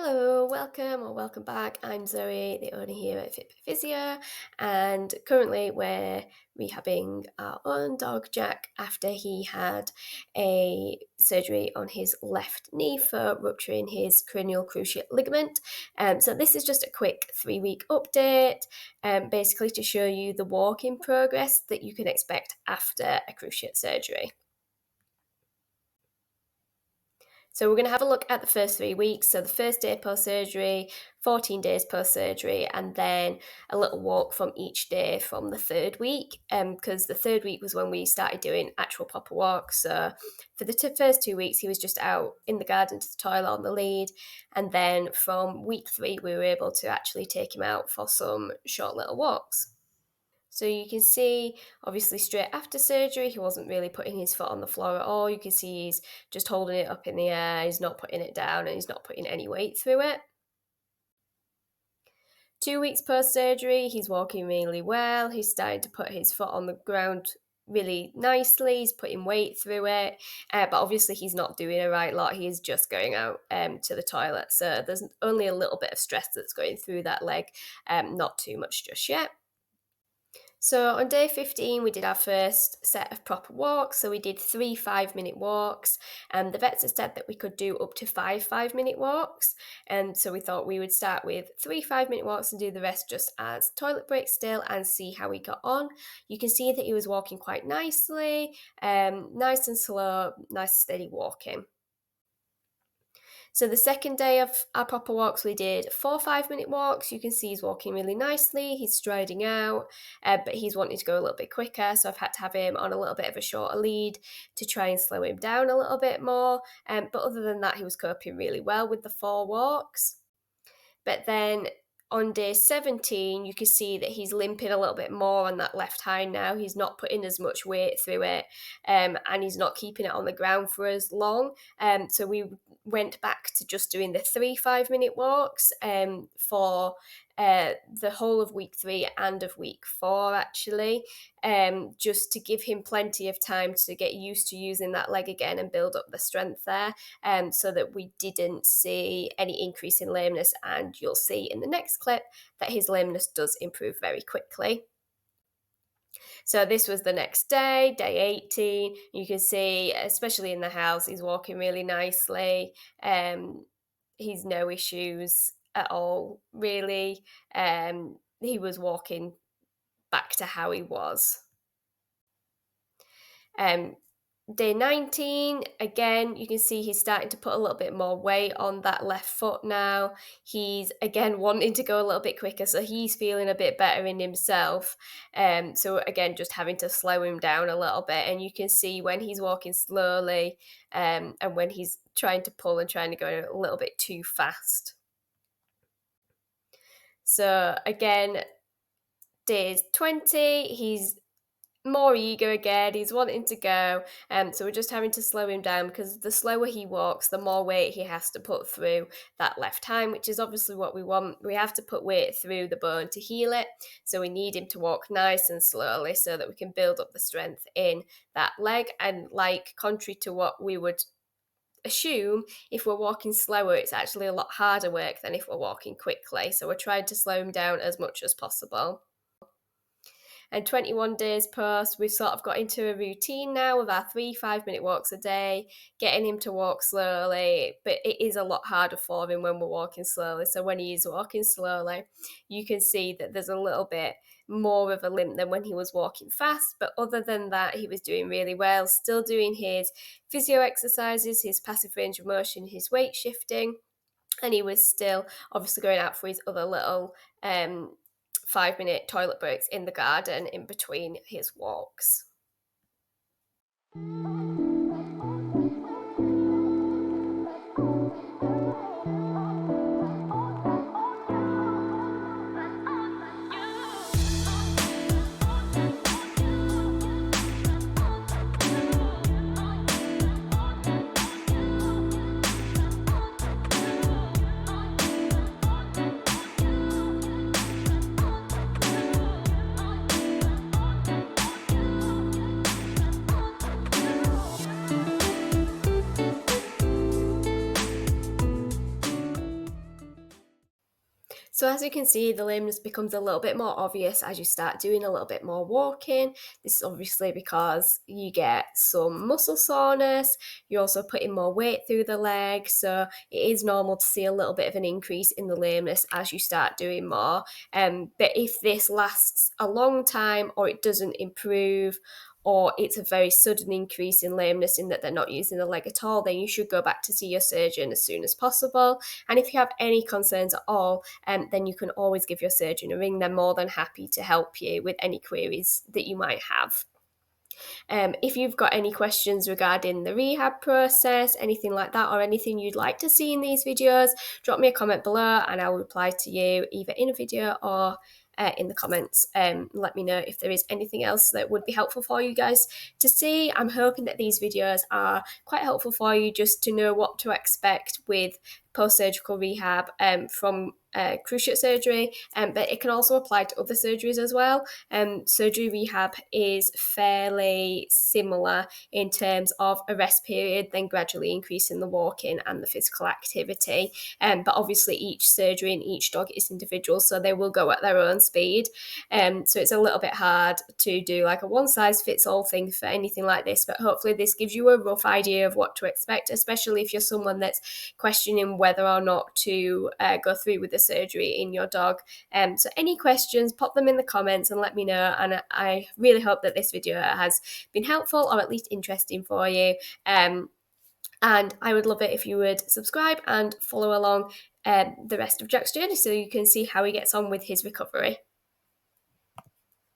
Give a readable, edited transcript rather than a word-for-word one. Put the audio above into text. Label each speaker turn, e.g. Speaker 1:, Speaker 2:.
Speaker 1: Hello, welcome back. I'm Zoe, the owner here at Fit Physio, and currently we're rehabbing our own dog Jack after he had a surgery on his left knee for rupturing his cranial cruciate ligament. So this is just a quick 3-week update, basically to show you the walk-in progress that you can expect after a cruciate surgery. So we're going to have a look at the first 3 weeks. So the first day post-surgery, 14 days post-surgery, and then a little walk from each day from the third week. Because the third week was when we started doing actual proper walks. So for the first 2 weeks, he was just out in the garden to the toilet on the lead. And then from week 3, we were able to actually take him out for some short little walks. So you can see, obviously, straight after surgery, he wasn't really putting his foot on the floor at all. You can see he's just holding it up in the air. He's not putting it down and he's not putting any weight through it. 2 weeks post-surgery, he's walking really well. He's starting to put his foot on the ground really nicely. He's putting weight through it. But obviously, he's not doing a right lot. He is just going out to the toilet. So there's only a little bit of stress that's going through that leg, not too much just yet. So on day 15, we did our first set of proper walks. So we did 3 5-minute walks, and the vets had said that we could do up to 5 5-minute walks. And so we thought we would start with 3 5-minute walks and do the rest just as toilet breaks still and see how we got on. You can see that he was walking quite nicely, nice and slow, nice steady walking. So the second day of our proper walks, we did 4 5-minute walks. You can see he's walking really nicely. He's striding out, but he's wanting to go a little bit quicker. So I've had to have him on a little bit of a shorter lead to try and slow him down a little bit more. But other than that, he was coping really well with the 4 walks. But then on day 17, you can see that he's limping a little bit more on that left hind now. He's not putting as much weight through it, and he's not keeping it on the ground for as long. So we went back to just doing the 3 5-minute walks for the whole of week 3 and of week 4, actually, just to give him plenty of time to get used to using that leg again and build up the strength there, so that we didn't see any increase in lameness. And you'll see in the next clip that his lameness does improve very quickly. So this was the next day, day 18. You can see, especially in the house, he's walking really nicely. He's no issues at all, really. He was walking back to how he was. Day 19, again, you can see he's starting to put a little bit more weight on that left foot now. He's, again, wanting to go a little bit quicker, so he's feeling a bit better in himself. So, again, just having to slow him down a little bit. And you can see when he's walking slowly and when he's trying to pull and trying to go a little bit too fast. So, again, day 20, he's more eager again, he's wanting to go, so we're just having to slow him down, because the slower he walks, the more weight he has to put through that left hind, which is obviously what we want. We have to put weight through the bone to heal it, so we need him to walk nice and slowly so that we can build up the strength in that leg. And contrary to what we would assume, if we're walking slower, it's actually a lot harder work than if we're walking quickly, so we're trying to slow him down as much as possible. And 21 days post, we've sort of got into a routine now with our 3 5-minute walks a day, getting him to walk slowly, but it is a lot harder for him when we're walking slowly. So when he is walking slowly, you can see that there's a little bit more of a limp than when he was walking fast. But other than that, he was doing really well, still doing his physio exercises, his passive range of motion, his weight shifting, and he was still obviously going out for his other little 5-minute toilet breaks in the garden in between his walks. So as you can see, the lameness becomes a little bit more obvious as you start doing a little bit more walking. This is obviously because you get some muscle soreness. You're also putting more weight through the leg. So it is normal to see a little bit of an increase in the lameness as you start doing more. But if this lasts a long time or it doesn't improve, or it's a very sudden increase in lameness in that they're not using the leg at all, then you should go back to see your surgeon as soon as possible. And if you have any concerns at all, then you can always give your surgeon a ring. They're more than happy to help you with any queries that you might have. If you've got any questions regarding the rehab process, anything like that, or anything you'd like to see in these videos, drop me a comment below and I'll reply to you either in a video or in the comments. Let me know if there is anything else that would be helpful for you guys to see. I'm hoping that these videos are quite helpful for you just to know what to expect with post-surgical rehab from cruciate surgery, but it can also apply to other surgeries as well. Surgery rehab is fairly similar in terms of a rest period, then gradually increasing the walking and the physical activity. But obviously each surgery and each dog is individual, so they will go at their own speed. So it's a little bit hard to do like a one-size-fits-all thing for anything like this, but hopefully this gives you a rough idea of what to expect, especially if you're someone that's questioning whether or not to go through with the surgery in your dog. So any questions, pop them in the comments and let me know. And I really hope that this video has been helpful or at least interesting for you. And I would love it if you would subscribe and follow along the rest of Jack's journey so you can see how he gets on with his recovery.